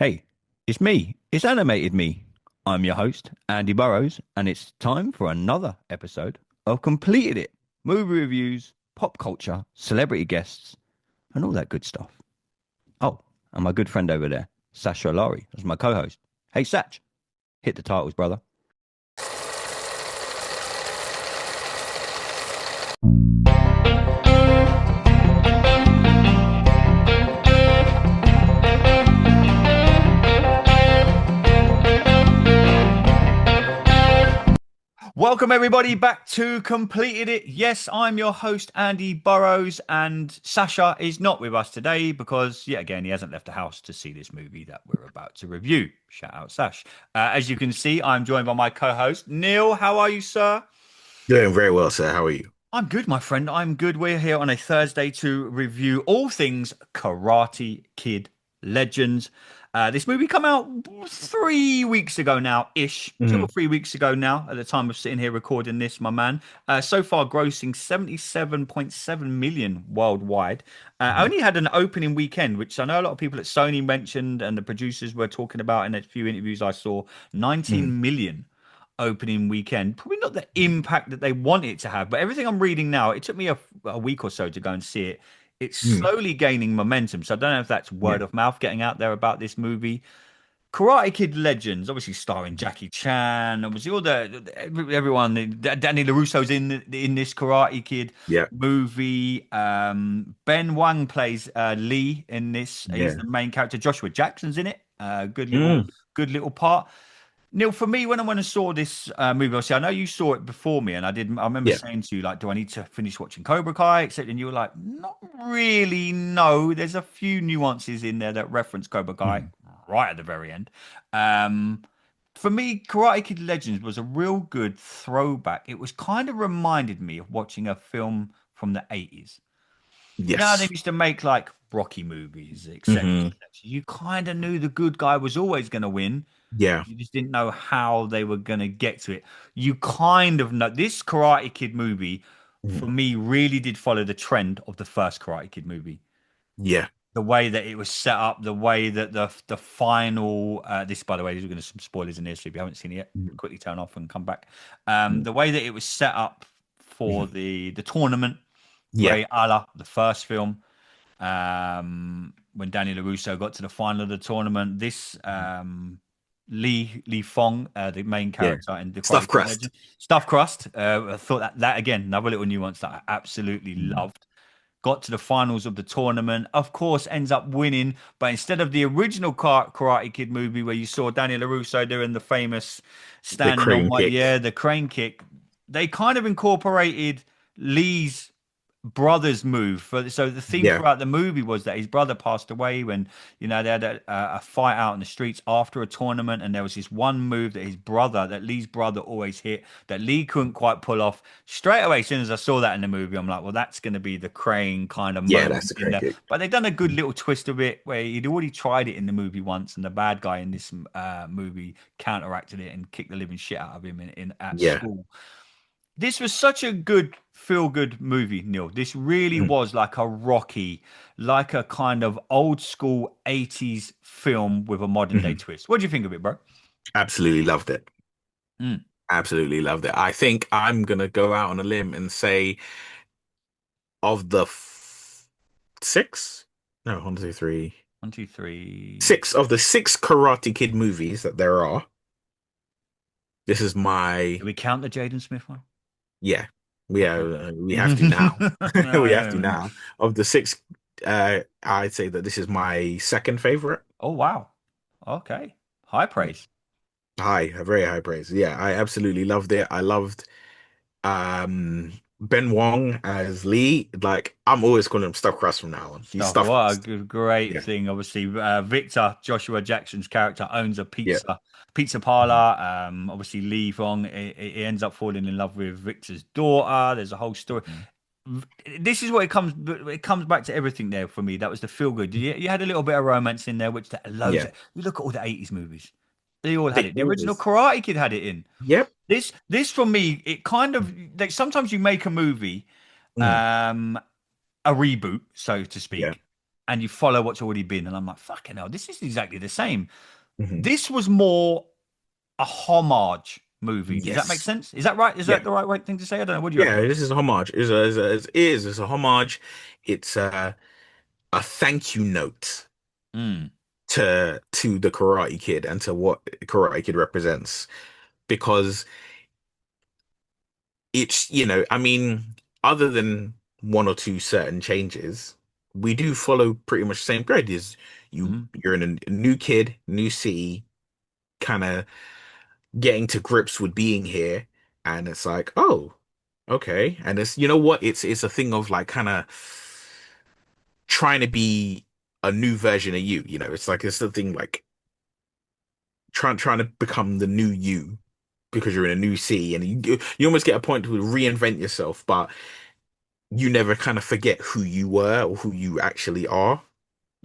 Hey, it's me. It's animated me. I'm your host, Andy Burrows, and it's time for another episode of Completed It. Movie reviews, pop culture, celebrity guests, and all that good stuff. Oh, and my good friend over there, Sasha Lari, that's my co-host. Hey, Satch, hit the titles, brother. Welcome everybody back to Completed It. Yes, I'm your host Andy Burrows, and Sasha is not with us today because yet again he hasn't left the house to see this movie that we're about to review. Shout out Sash. As you can see, I'm joined by my co-host Neil. How are you, sir? Doing very well, sir. How are you? I'm good, my friend. I'm good. We're here on a Thursday to review all things Karate Kid Legends. This movie come out 3 weeks ago now, ish, 2 or 3 weeks ago now. At the time of sitting here recording this, my man. So far, grossing 77.7 million worldwide. Mhm. Only had an opening weekend, which I know a lot of people at Sony mentioned, and the producers were talking about in a few interviews I saw. Mhm. 19 million opening weekend. Probably not the impact that they want it to have, but everything I'm reading now, it took me a week or so to go and see it. It's Mhm. slowly gaining momentum. So I don't know if that's word Yeah. of mouth getting out there about this movie. Karate Kid Legends, obviously starring Jackie Chan, obviously all everyone. Danny LaRusso's in this Karate Kid Yeah. movie. Ben Wang plays Lee in this. He's Yeah. the main character. Joshua Jackson's in it. Mm. Good little part. Neil, for me, when I went and saw this movie, obviously, I know you saw it before me, and I did. I remember Yeah. saying to you, like, "Do I need to finish watching Cobra Kai?" Except, and you were like, "Not really. No, there's a few nuances in there that reference Cobra Kai Mhm. right at the very end." Um, for me, Karate Kid Legends was a real good throwback. It was kind of reminded me of watching a film from the 80s. You know how they Yes. used to make like Rocky movies, etc. Hmm. You kind of knew the good guy was always going to win. Yeah. You just didn't know how they were going to get to it. You kind of know this Karate Kid movie, for Mhm. me, really did follow the trend of the first Karate Kid movie. Yeah. The way that it was set up, the way that the final this, by the way, these are going to some spoilers in here, so if you haven't seen it yet, Mhm. quickly turn off and come back. Mhm. The way that it was set up for Mhm. the tournament, Yeah. very a la the first film. When Danny LaRusso got to the final of the tournament, this Mhm. Lee Fong, the main Yeah. character in the Stuffed Karate Kid crust. Legend, Stuffed Crust. I thought that again, another little nuance that I absolutely Mhm. loved. Got to the finals of the tournament, of course, ends up winning. But instead of the original Karate Kid movie where you saw Danny LaRusso doing the famous The standing on crane my, kick. yeah, the crane kick, they kind of incorporated Lee's brother's move. So the theme Yeah. throughout the movie was that his brother passed away when they had a fight out in the streets after a tournament, and there was this one move that Lee's brother always hit that Lee couldn't quite pull off. Straight away, as soon as I saw that in the movie, I'm like, well, that's going to be the Crane kind of Yeah. That's moment the in crane there. kick. But they've done a good little twist of it where he'd already tried it in the movie once, and the bad guy in this movie counteracted it and kicked the living shit out of him in at Yeah. school. This was such a good feel good movie, Neil. This really Mhm. was like a Rocky, like a kind of old school 80s film with a modern day Mhm. twist. What do you think of it, bro? Absolutely loved it. Mm. Absolutely loved it. I think I'm gonna go out on a limb and say of the six, no, one, two, three, One, two, three. six of the six Karate Kid movies that there are. This is Do my we count the Jaden Smith one? yeah. Okay. We have to now. We have to No. now. Of the six, I'd say that this is my second favorite. Oh, wow. Okay. High Yeah. praise. High, a very high praise. Yeah, I absolutely loved it. I loved Ben Wong as Lee. Like I'm always calling him Stuffed Crust from now on. He's Stuff. Stuffed What a Crust. good, great Yeah, thing. Obviously, Victor Joshua Jackson's character owns a yeah. pizza Mhm. parlor. Obviously, Lee Fong he ends up falling in love with Victor's daughter. There's a whole story. Mhm. This is what it comes back to everything there for me. That was the feel good. You had a little bit of romance in there, which that loads. Yeah. You look at all the 80s movies. They all had They it. The original always. Karate Kid had it in. Yep. This for me, it kind of like sometimes you make a movie, Mhm. um, a reboot, so to Yeah. speak, and you follow what's already been. And I'm like, fucking hell, this is exactly the same. Mhm. This was more a homage movie. Does that make Yes. sense? Is that right? Is Yeah. that the right thing to say? I don't know. What do you Yeah. reckon? This is a homage. It's a homage. It's a thank you note Mm, to the Karate Kid and to what Karate Kid represents. Because it's, I mean, other than one or two certain changes, we do follow pretty much the same grid. Is mm, you're in a new kid, new city, kind of getting to grips with being here, and it's like, oh, okay. And it's, you know what? It's a thing of like kind of trying to be a new version of you. It's like it's the thing like trying to become the new you because you're in a new city, and you almost get a point to reinvent yourself, but you never kind of forget who you were or who you actually are.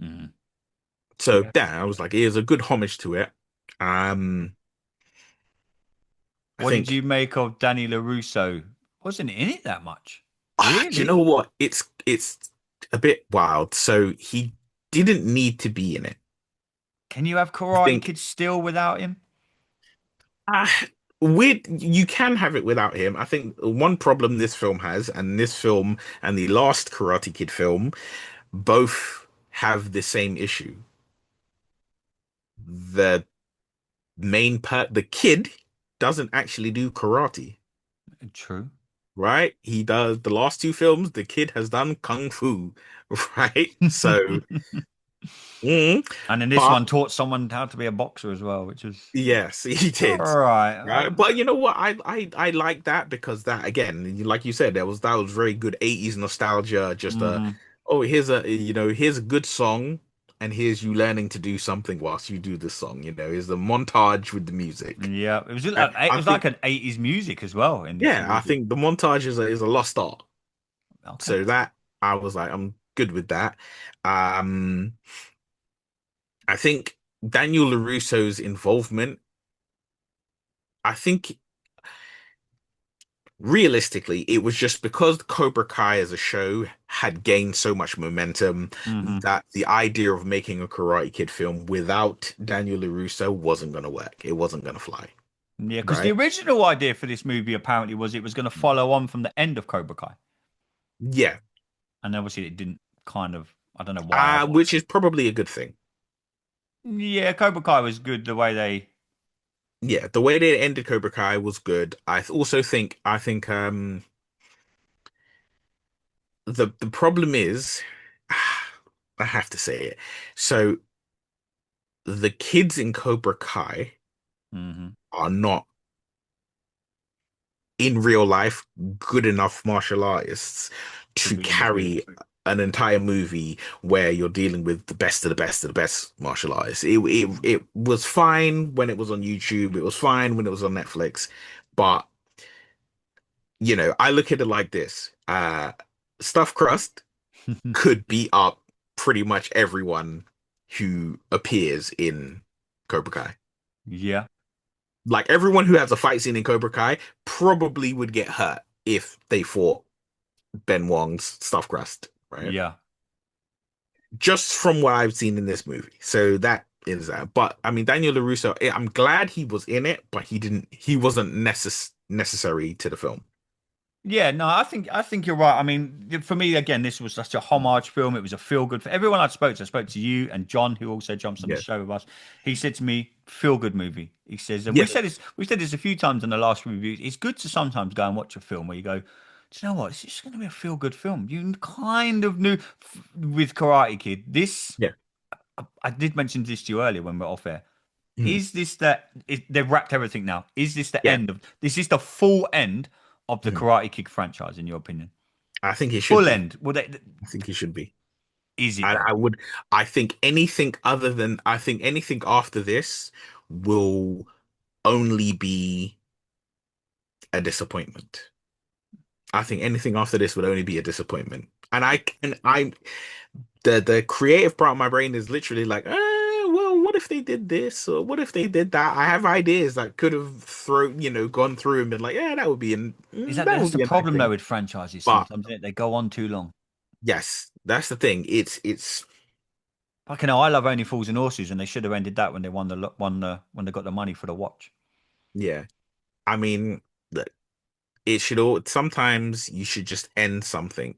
mm. So Yeah. yeah, I was like, it is a good homage to it. Um, I What did think, you make of Danny LaRusso? Wasn't in it that much, do you know really. what? It's a bit wild. So he didn't need to be in it. Can you have I Karate think Kid still without him? uh, with you can have it without him. I think one problem this film has, and this film and the last Karate Kid film both have the same issue. The the kid doesn't actually do karate, True. right? He does the last two films, the kid has done kung fu, right? So, mm, And then this but one taught someone how to be a boxer as well, which was yes, he all did. right. Right. But you know what? I like that because that again, like you said, that was very good 80s nostalgia. Just Mhm. oh, here's a good song, and here's you learning to do something whilst you do the song. Here's the montage with the music. Yeah, it I was like think an 80s music as well in this Yeah, I movie. think the montage is a lost art. Okay. So that I was like, I'm good with that. Um, I think Daniel LaRusso's involvement, I think realistically, it was just because Cobra Kai as a show had gained so much momentum Hmm. that the idea of making a Karate Kid film without Daniel LaRusso wasn't going to work. It wasn't going to fly, Yeah, because the right? original idea for this movie apparently was it was going to follow on from the end of Cobra Kai, Yeah, and obviously it didn't. Kind of, I don't know why. which is probably a good thing. Yeah, Cobra Kai was good the way they. Yeah, the way they ended Cobra Kai was good. Also think the problem is I have to say it. So the kids in Cobra Kai Hmm. are not in real life good enough martial artists To to be in this carry movie. an entire movie where you're dealing with the best of the best of the best martial artists. It was fine when it was on YouTube. It was fine when it was on Netflix, but I look at it like this. Stuffed Crust could beat up pretty much everyone who appears in Cobra Kai. Yeah, Like everyone who has a fight scene in Cobra Kai probably would get hurt if they fought Ben Wong's Stuffed Crust, right? yeah. Just from what I've seen in this movie. So that is that. But I mean, Daniel LaRusso, I'm glad he was in it, but he wasn't necessary to the film. Yeah, no, I think you're right. I mean, for me, again, this was such a homage film. It was a feel good for everyone I spoke to. I spoke to you and John, who also jumps on the Yeah. show with us. He said to me, "Feel good movie." He says, and Yeah. we said this a few times in the last review. It's good to sometimes go and watch a film where you go, "Do you know what? It's just going to be a feel good film." You kind of knew with Karate Kid. This Yeah. I did mention this to you earlier when we are off air. Mhm. Is this they've wrapped everything now? Is this the Yeah. end of this? Is the full end of the Mhm. Karate Kid franchise, in your opinion? I think it should Full be. end. Well, I think it should be. is it I, though? I would. I think anything after this will only be a disappointment. I think anything after this would only be a disappointment. The creative part of my brain is literally like, well, what if they did this or what if they did that? I have ideas that could have gone through and been like, yeah, that That's would the be a nice problem though thing. with franchises But sometimes, isn't it? They go on too long. yes, that's the thing. It's Fucking hell, I love Only Fools and Horses, and they should have ended that when they when they got the money for the watch. Yeah. I mean, look, it should all sometimes you should just end something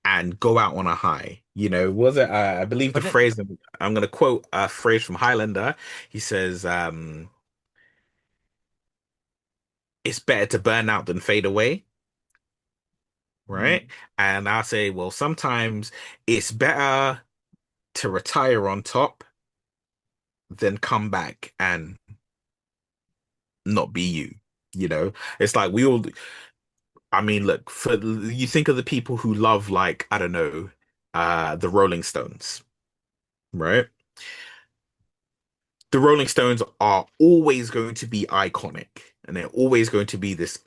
and go out on a high. Was it I believe the But it, phrase I'm gonna quote a phrase from Highlander. He says, it's better to burn out than fade away, right? mm, And I say, well, sometimes it's better to retire on top than come back and not be you. It's like we all, I mean, look, for you think of the people who love, like, I don't know, the Rolling Stones, right? The Rolling Stones are always going to be iconic, and they're always going to be this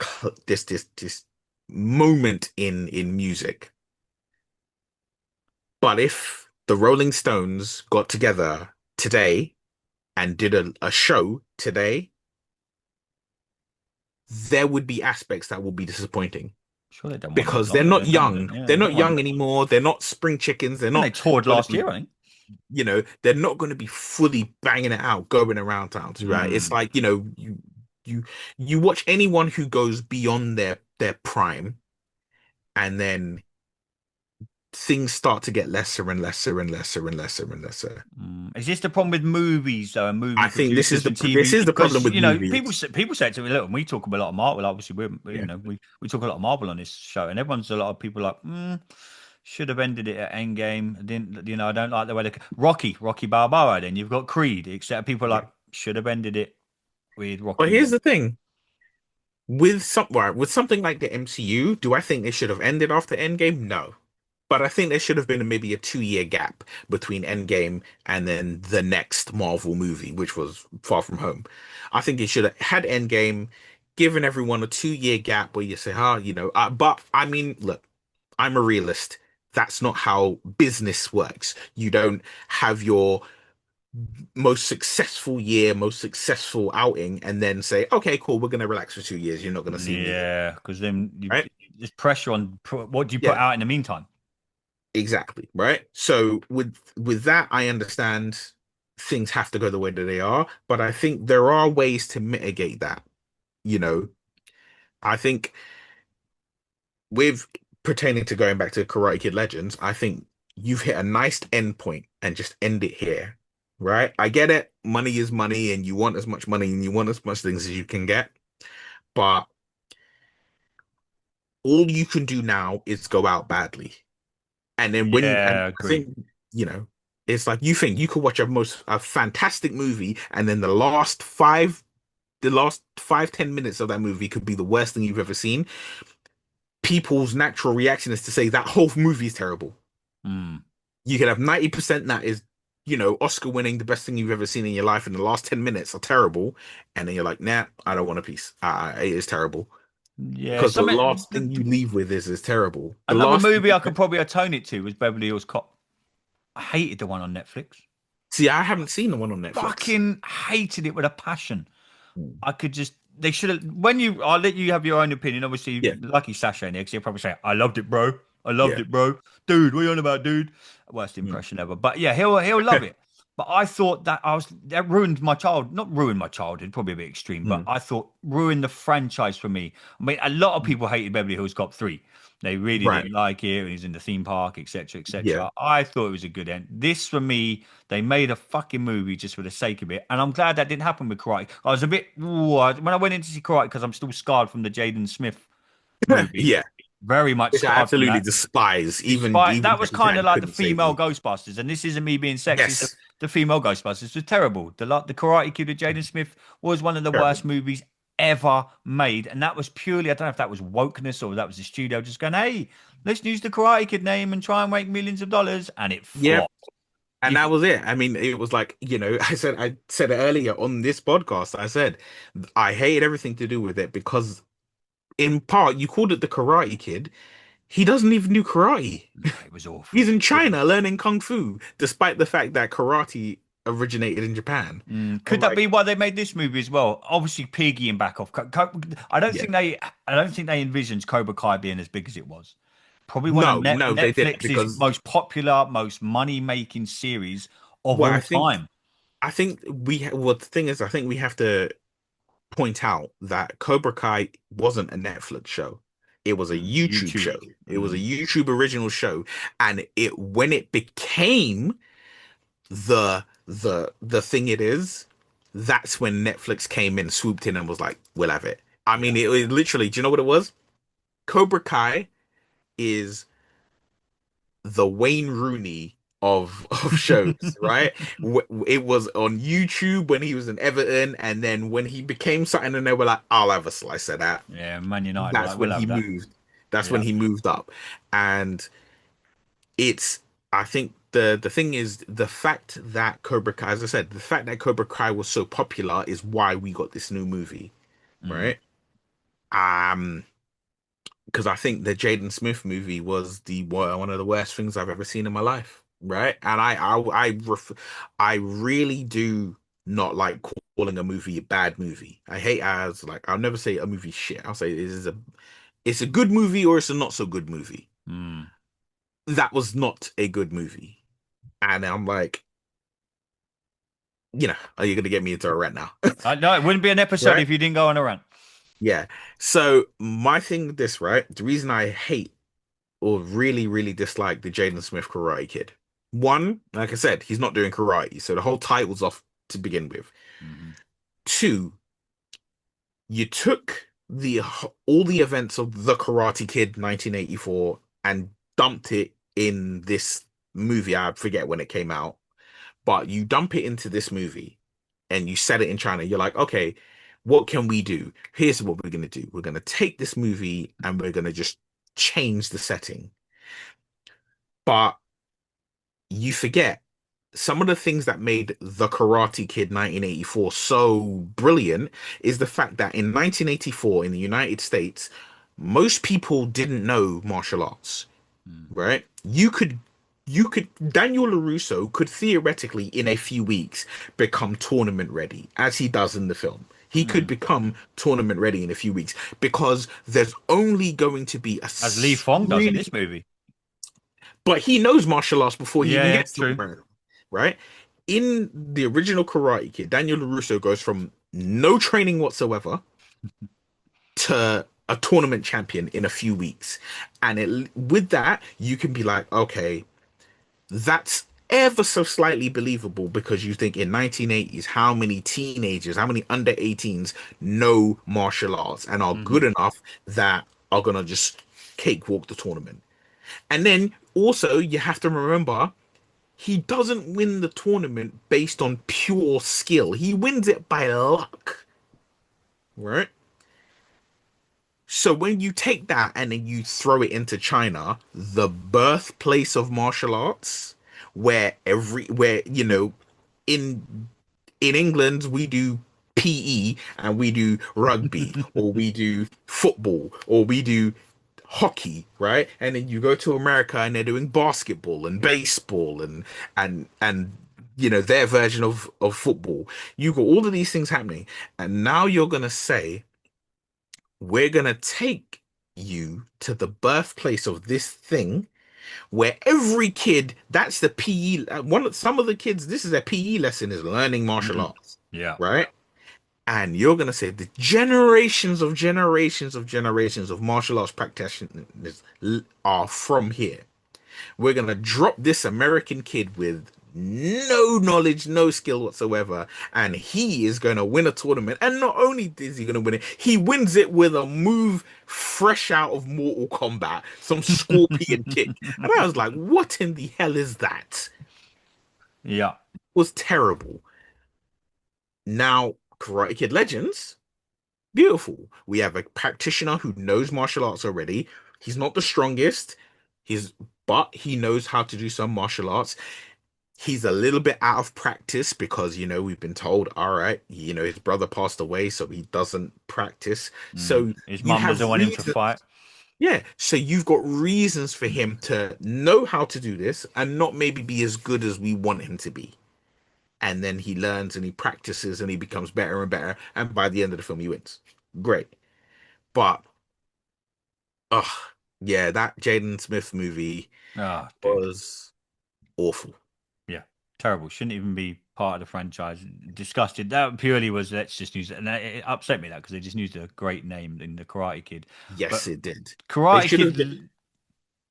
moment in music. But if the Rolling Stones got together today and did a show today, there would be aspects that will be disappointing sure they done one not because long they're ago. not Didn't young. they? Yeah, They're they done not one. young anymore. They're not spring chickens. They're And they not toured going to last be, year, I think. they're not going to be fully banging it out, going around towns, right? It's Mm, like, you you watch anyone who goes beyond their prime, and then things start to get lesser and lesser and lesser and lesser and lesser. Is this the problem with movies though, and movie I think this is producers the and this TV? is the problem Because with movies. people say it to me, look, and we talk about a lot of Marvel. Obviously, Yeah. we talk a lot of Marvel on this show, and everyone's a lot of people like, should have ended it at Endgame. I didn't I don't like the way Rocky Balboa. Then you've got Creed, except people are Yeah. like should have ended it with But Rocky here's One. the thing. With something like the MCU, do I think they should have ended after Endgame? No. But I think there should have been maybe a 2 year gap between Endgame and then the next Marvel movie, which was Far From Home. I think it should have had Endgame, given everyone a 2 year gap where you say, but I mean, look, I'm a realist. That's not how business works. You don't have your most successful year, most successful outing, and then say, okay, cool, we're going to relax for 2 years. You're not going to see me again. Yeah, because then Right? there's pressure on what do you put Yeah. out in the meantime? Exactly, right? So with that, I understand things have to go the way that they are, but I think there are ways to mitigate that. You know, I think with pertaining to going back to Karate Kid Legends, I think you've hit a nice end point and just end it here, right? I get it. Money is money, and you want as much money and you want as much things as you can get, but all you can do now is go out badly. And then and Yeah, I agree. think, you know, it's like you think you could watch a fantastic movie, and then the last 5-10 minutes of that movie could be the worst thing you've ever seen. People's natural reaction is to say that whole movie is terrible. Mm. You can have 90% that is, Oscar winning, the best thing you've ever seen in your life, and the last 10 minutes are terrible. And then you're like, nah, I don't want a piece. It is terrible. Yeah, Because the something. last thing you leave with is terrible. The Another last movie I could probably atone it to was Beverly Hills Cop. I hated the one on Netflix. See, I haven't seen the one on Netflix. Fucking hated it with a passion. Hmm. I could just they should have when you I'll let you have your own opinion. Obviously, Yeah, lucky Sasha in there because he'll probably say, I loved it, bro. I loved yeah. it, bro. Dude, what are you on about, dude? Worst Hmm. impression ever. But yeah, he'll love it. But I thought that ruined my child, not ruined my childhood, probably a bit extreme, but Hmm. I thought ruined the franchise for me. I mean, a lot of Hmm. people hated Beverly Hills Cop 3. They really didn't Right. like it. And he's in the theme park, etc., Yeah. etc. I thought it was a good end. This for me, they made a fucking movie just for the sake of it, and I'm glad that didn't happen with Karate. I was a bit when I went in to see Karate because I'm still scarred from the Jaden Smith movie, Yeah. very much Which I scarred from absolutely that. despise. Even Despite that was Jackie kind of Chan like the couldn't save female me. Ghostbusters, and this isn't me being sexist. The, Yes. the female Ghostbusters was terrible. The Karate Kid with Jaden Smith was one of the Terrible. worst movies ever made, and that was purely I don't know if that was wokeness or that was the studio just going, "Hey, let's use the Karate Kid name and try and make millions of dollars," and it Yeah. flopped. And It, that was it. I mean, it was like, I said it earlier on this podcast. I said I hated everything to do with it because in part you called it the Karate Kid. He doesn't even do karate. it was He's awful. in China learning kung fu, despite the fact that karate originated in Japan. I'm Could that like, be why they made this movie as well? Obviously, piggying back off. I don't yeah. think they. I don't think they envisioned Cobra Kai being as big as it was. Probably one of No, no, they didn't Netflix's because most popular, most money-making series of well, all time. I think well, the thing is, I think we have to point out that Cobra Kai wasn't a Netflix show. It was a YouTube YouTube. show. It was a Mm. YouTube original show, and it when it became the thing it is, that's when Netflix came in, swooped in, and was like, "We'll have it." I Yeah. mean, it literally. Do you know what it was? Cobra Kai is the Wayne Rooney of shows, right? It was on YouTube when he was in Everton, and then when he became something, and they were like, "I'll have a slice of that." Yeah, Man United, That's right? when We'll he have that. moved. That's when Yeah. he moved up, and it's. I think the thing is the fact that Cobra Kai, as I said, the fact that Cobra Kai was so popular is why we got this new movie, Mm. right? Um, because I think the Jaden Smith movie was one of the worst things I've ever seen in my life, right? And I really do not like calling a movie a bad movie. I hate as like I'll never say a movie shit. I'll say it's a good movie or it's a not so good movie. Mm. That was not a good movie, and I'm like, are you gonna get me into a rant now? No, it wouldn't be an episode Right? if you didn't go on a rant. Yeah. So my thing with this, right? The reason I hate or really, really dislike the Jaden Smith Karate Kid. One, like I said, he's not doing karate, so the whole title's off to begin with. Hmm. Two, you took all the events of The Karate Kid 1984 and dumped it in this movie. I forget when it came out, but you dump it into this movie and you set it in China. You're like, okay, what can we do? Here's what we're gonna do. We're gonna take this movie and we're gonna just change the setting. But you forget some of the things that made The Karate Kid 1984 so brilliant is the fact that in 1984 in the United States, most people didn't know martial arts, Mm. right? Daniel LaRusso could theoretically in a few weeks become tournament ready as he does in the film. He could Mm. become tournament ready in a few weeks because there's only going to be a As Lee Fong does in really this movie. but he knows martial arts before he Yeah, even yeah, gets to true. America, right? In the original Karate Kid, Daniel LaRusso goes from no training whatsoever to a tournament champion in a few weeks. And with that, you can be like, okay, that's ever so slightly believable because you think in 1980s, how many teenagers, how many under 18s know martial arts and are good Hmm. enough that are gonna just cakewalk the tournament. And then also you have to remember he doesn't win the tournament based on pure skill. He wins it by luck, right? So when you take that and then you throw it into China, the birthplace of martial arts, where in in England we do PE and we do rugby or we do football or we do hockey, right? And then you go to America and they're doing basketball and baseball and their version of football. You got all of these things happening, and now you're gonna say we're gonna take you to the birthplace of this thing where every kid that's the PE some of the kids this is their PE lesson is learning martial Hmm. arts, Yeah. right? And you're gonna say the generations of generations of generations of martial arts practitioners are from here. We're gonna drop this American kid with no knowledge, no skill whatsoever, and he is gonna win a tournament. And not only is he gonna win it, he wins it with a move fresh out of Mortal Kombat, some scorpion kick. And I was like, what in the hell is that? Yeah. It was terrible. Now, Karate Kid Legends. Beautiful. We have a practitioner who knows martial arts already. He's not the strongest. He's but he knows how to do some martial arts. He's a little bit out of practice because we've been told, all right, his brother passed away, so he doesn't practice. Mm. So His you mum have doesn't want him to reason, fight. yeah. So you've got reasons for him to know how to do this and not maybe be as good as we want him to be. And then he learns and he practices and he becomes better and better. And by the end of the film, he wins. Great. But ugh. Yeah, that Jaden Smith movie Oh, dude. was awful. Yeah, terrible. Shouldn't even be part of the franchise. Disgusted. That purely was let's just use it, and it upset me that because they just used a great name in the Karate Kid. But Yes, it did. They Karate should have Kid,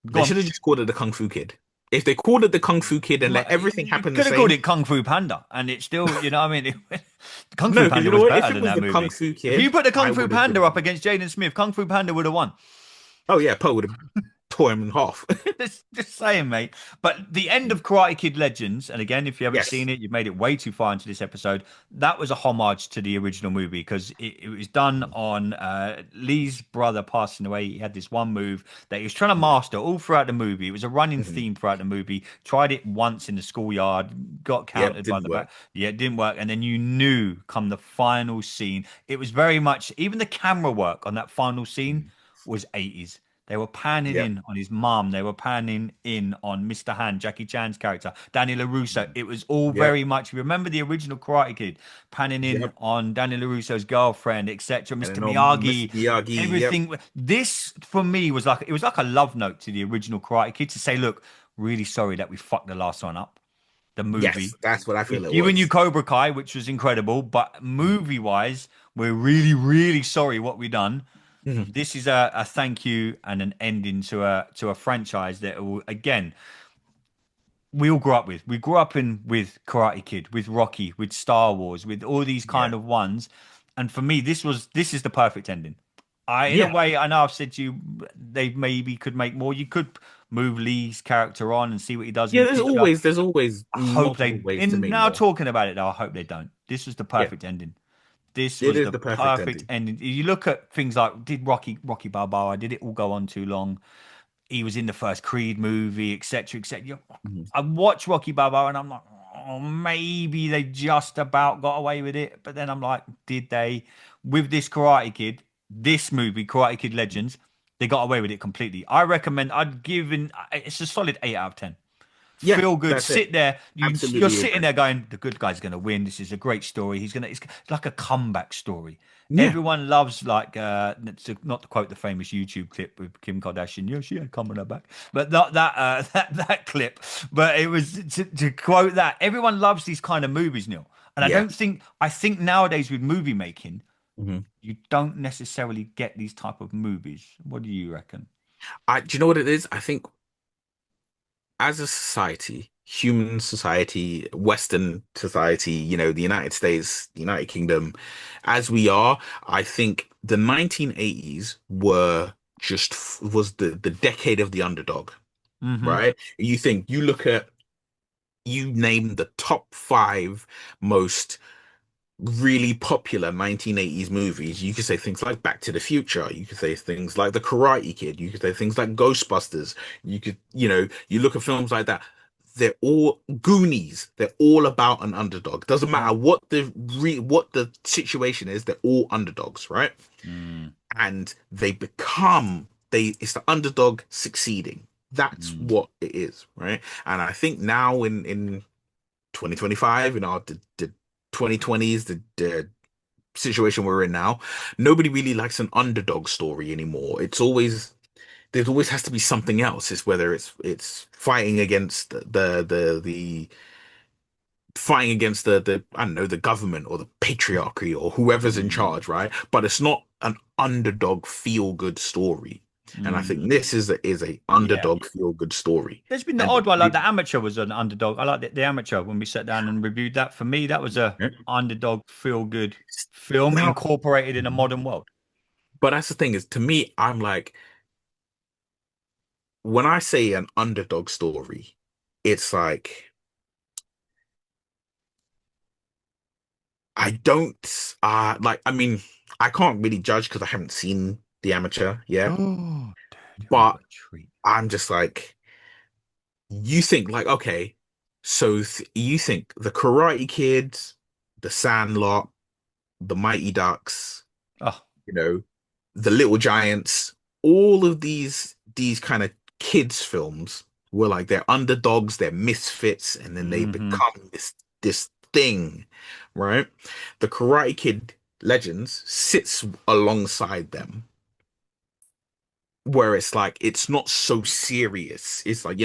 they gone. should have just called it the Kung Fu Kid. If they called it the Kung Fu Kid and let everything You happen the could have called same. it Kung Fu Panda, and it's still, you know, what I mean, Kung Fu No, because Panda you know was what? If better it than was that the Kung movie. Fu If you Kid, put the Kung I Fu would have Panda up been. against Jaden Smith, Kung Fu Panda would have won. Oh yeah, Poe would have tore him in half. Just saying, mate. But the end of Karate Kid Legends, and again, if you haven't Yes. seen it, you've made it way too far into this episode. That was a homage to the original movie because it was done on Lee's brother passing away. He had this one move that he was trying to master all throughout the movie. It was a running Mhm. theme throughout the movie. Tried it once in the schoolyard, got Yep, countered by didn't the work. back. Yeah, it didn't work. And then you knew come the final scene, it was very much, even the camera work on that final scene Mhm. was 80s. They were panning Yep. in on his mum. They were panning in on Mr. Han, Jackie Chan's character, Danny LaRusso. Mhm. It was all Yep. very much. Remember the original Karate Kid, panning in Yep. on Danny LaRusso's girlfriend, etc. And Mr. then on Mr. Miyagi, Miyagi, yep. everything. This for me was like it was like a love note to the original Karate Kid to say, look, really sorry that we fucked the last one up, the Yes, movie. that's what I feel We've it given you was. Cobra Kai, which was incredible, but Mhm. movie wise, we're really, really sorry what we done. Mhm. This is a thank you and an ending to a franchise that will, again, we all grew up with. We grew up in with Karate Kid, with Rocky, with Star Wars, with all these Yeah. kind of ones. And for me, this is the perfect ending. In a Yeah. way, I know I've said to you they maybe could make more. You could move Lee's character on and see what he does in Yeah, the future. there's always I hope multiple they, ways to in make now more. talking about it though, I hope they don't. This was the Yeah, perfect ending. This it was is the the perfect perfect ending. ending. You look at things like did Rocky Balboa, did it all go on too long? He was in the first Creed movie, etc., etc. Mhm. I watched Rocky Balboa and I'm like, oh, maybe they just about got away with it. But then I'm like, did they? With this Karate Kid, this movie, Karate Kid Legends, they got away with it completely. I recommend. I'd give in. It's a solid 8 out of 10. Yeah, Feel good. that's it. Sit there. You're Absolutely sitting agree. there going, the good guy's going to win. This is a great story. He's gonna. It's like a comeback story. Yeah. Everyone loves like not to quote the famous YouTube clip with Kim Kardashian. Yeah, she had cum on her back, but not that that clip. But it was to quote that. Everyone loves these kind of movies, Neil. And Yeah. I think nowadays with movie making, Mhm. you don't necessarily get these type of movies. What do you reckon? Do you know what it is? I think as a society, human society, Western society, the United States, the United Kingdom, as we are, I think the 1980s was the decade of the underdog, Hmm. right? You look at you name the top five most really popular 1980s movies. You could say things like Back to the Future. You could say things like The Karate Kid. You could say things like Ghostbusters. You look at films like that. They're all Goonies. They're all about an underdog. Doesn't Yeah. matter what the situation is. They're all underdogs, right? Mm, And it's the underdog succeeding. That's mm. what it is, right? And I think now in 2025, the 2020s, the situation we're in now, nobody really likes an underdog story anymore. There always has to be something else. It's whether it's fighting against the fighting against the I don't know, the government or the patriarchy or whoever's in Mm, charge, right? But it's not an underdog feel good story. And I think mm. this is a Yeah. underdog feel good story. There's been the And odd one, like the Amateur was an underdog. I like the Amateur when we sat down and reviewed that. For me, that was a underdog feel good film now, incorporated in a modern world. but that's the thing is to me, I'm like when I say an underdog story, it's like I don't like I mean I can't really judge because I haven't seen The Amateur yet, Oh, dude, you're in but for a treat. I'm just like you think like okay, so you think the Karate Kid, the Sandlot, the Mighty Ducks, Oh, you know, the Little Giants, all of these kind of kids films were like they're underdogs, they're misfits, and then they hmm. become this thing, right? The Karate Kid Legends sits alongside them where it's like it's not so serious. It's like,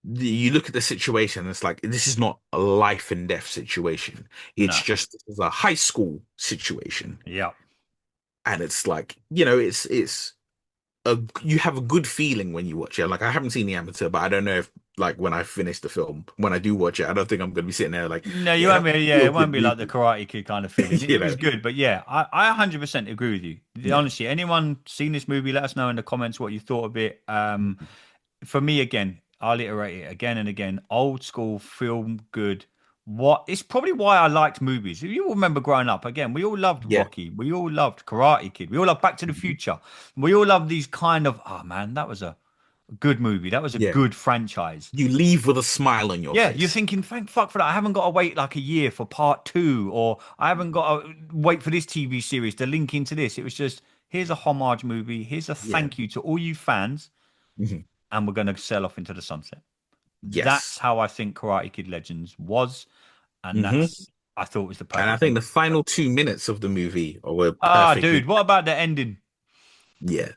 the, you look at the situation, it's like this is not a life and death situation. It's No. just this is a high school situation. Yeah. And it's like, it's you have a good feeling when you watch it. Like I haven't seen The Amateur, but I don't know if like when I finish the film, when I do watch it, I don't think I'm gonna be sitting there like, No, you yeah, won't that be. was a Yeah, real it won't good be like the movie. Karate Kid kind of feeling. It You was know. good, but yeah, I 100% agree with you. Yeah. Honestly, anyone seen this movie, let us know in the comments what you thought of it. For me, again, I'll iterate it again and again. Old school film, good. What it's probably why I liked movies. If you all remember growing up, again, we all loved Yeah. Rocky, we all loved Karate Kid, we all loved Back to the Mhm. Future, we all loved these kind of. Oh man, that was a good movie. That was a Yeah. good franchise. You leave with a smile on your Yeah, you're face. thinking, thank fuck for that. I haven't got to wait like a year for part two, or I haven't got to wait for this TV series to link into this. It was just, here's a homage movie. Here's a Yeah. thank you to all you fans, Mhm. and we're going to sail off into the sunset. That's Yes. how I think Karate Kid Legends was. And Hmm. that's, I thought was the And I perfect think the ending. final 2 minutes of the movie were Ah, perfectly. dude, what about the ending? Yeah.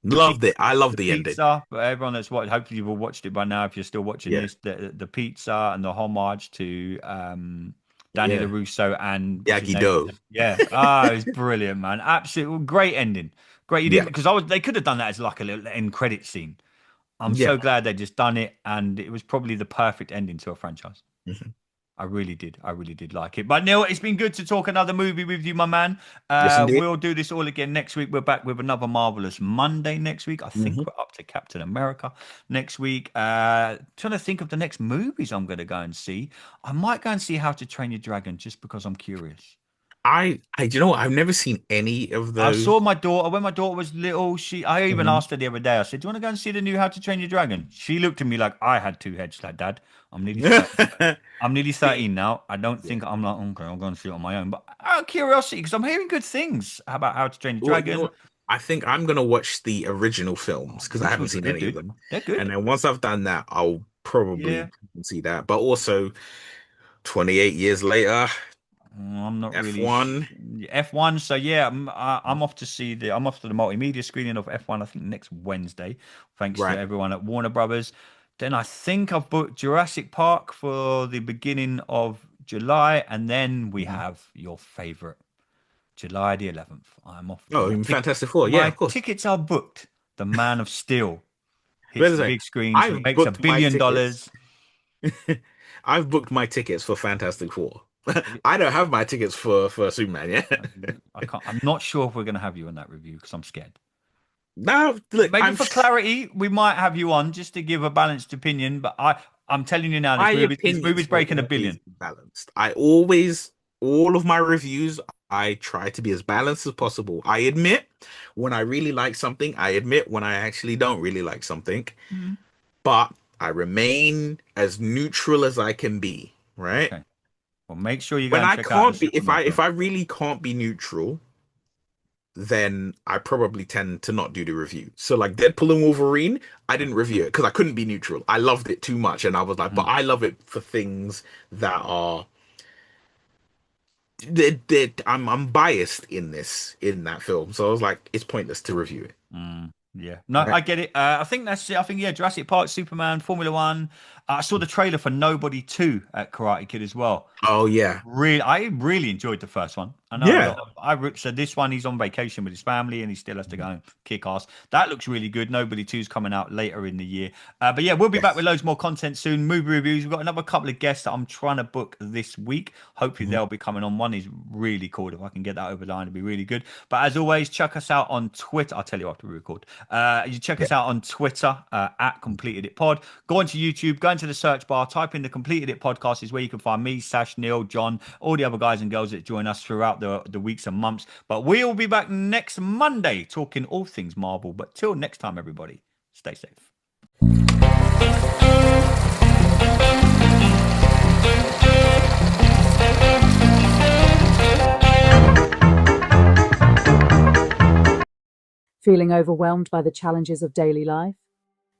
The Loved pizza, it. I loved the the ending. pizza. For everyone that's watched, hopefully you've all watched it by now. If you're still watching Yeah. this, the pizza and the homage to Danny Yeah. LaRusso and what's his name? Miyagi-Do. Yeah, it was brilliant, man. Absolutely great ending. Great. You didn't Yeah. because they could have done that as like a little end credit scene. I'm Yeah. so glad they just done it, and it was probably the perfect ending to a franchise. Mhm. I really did. I really did like it. But Neil, it's been good to talk another movie with you, my man. Yes, indeed. We'll do this all again next week. We're back with another Marvelous Monday next week. I think Hmm. we're up to Captain America next week. Trying to think of the next movies I'm going to go and see. I might go and see How to Train Your Dragon just because I'm curious. Do you know what? I've never seen any of I those. saw my daughter when my daughter was little. I even Hmm. asked her the other day. I said, "Do you want to go and see the new How to Train Your Dragon?" She looked at me like I had two heads. Like, Dad, I'm nearly 30. I'm nearly See, 13 now. I don't yeah. think I'm like, okay, I'll go and see it on my own. But out of curiosity, because I'm hearing good things about How to Train Your Well, you know Dragon. what? I think I'm gonna watch the original Oh, films the because I haven't originals are seen good, any of dude. them. They're And good. then once I've done that, I'll probably Yeah. see that. But also, 28 years later, I'm not really F1. F1. So yeah, I'm off to see I'm off to the multimedia screening of F1. I think next Wednesday, thanks to Right. everyone at Warner Brothers. Then I think I've booked Jurassic Park for the beginning of July, and then we Mhm. have your favorite, July the 11th. I'm off. Oh, in Fantastic Four. Yeah, My of course. tickets are booked. The Man of Steel But hits as the I say, big screens, I've makes a booked my billion tickets. dollars. I've booked my tickets for Fantastic Four. I don't have my tickets for Superman yet. I can't. I'm not sure if we're going to have you on that review because I'm scared. Now, look, Maybe for clarity, we might have you on just to give a balanced opinion. But I'm telling you now, my this movie's opinions will breaking a always billion. be balanced. I always, all of my reviews, I try to be as balanced as possible. I admit when I really like something, I admit when I actually don't really like something, Mm. but I remain as neutral as I can be, right? Okay. Well, make sure you go When and I check out the can't be, Superman if film. I really can't be neutral, then I probably tend to not do the review. So like Deadpool and Wolverine, I didn't review it because I couldn't be neutral. I loved it too much, and I was like, but Mm. I love it for things that are I'm biased in that film, so I was like, it's pointless to review it. Yeah, no, Right? I get it. I think that's it. I think yeah, Jurassic Park, Superman, Formula One. I saw the trailer for Nobody 2 at Karate Kid as well. Oh yeah, I really enjoyed the first one. I know a yeah. lot of so this one he's on vacation with his family and he still has to go and kick ass. That looks really good. Nobody Two's coming out later in the year. But yeah, we'll be back with Yes. loads more content soon. Movie reviews. We've got another couple of guests that I'm trying to book this week. Hopefully Mhm. they'll be coming on. One is really cool. If I can get that over the line, it'd be really good. But as always, check us out on Twitter. I'll tell you after we record. You check Yeah. us out on Twitter at Completed It Pod. Go onto YouTube, go into the search bar, type in the Completed It Podcast is where you can find me, Sash, Neil, John, all the other guys and girls that join us throughout the weeks and months. But we'll be back next Monday talking all things Marvel. But till next time, everybody, stay safe. Feeling overwhelmed by the challenges of daily life?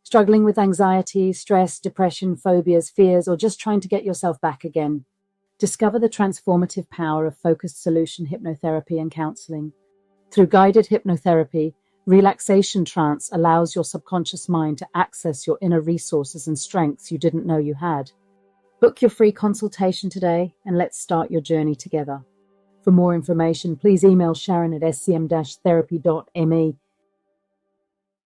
Struggling with anxiety, stress, depression, phobias, fears, or just trying to get yourself back again? Discover the transformative power of focused solution hypnotherapy and counseling. Through guided hypnotherapy, relaxation trance allows your subconscious mind to access your inner resources and strengths you didn't know you had. Book your free consultation today and let's start your journey together. For more information, please email Sharon at scm-therapy.me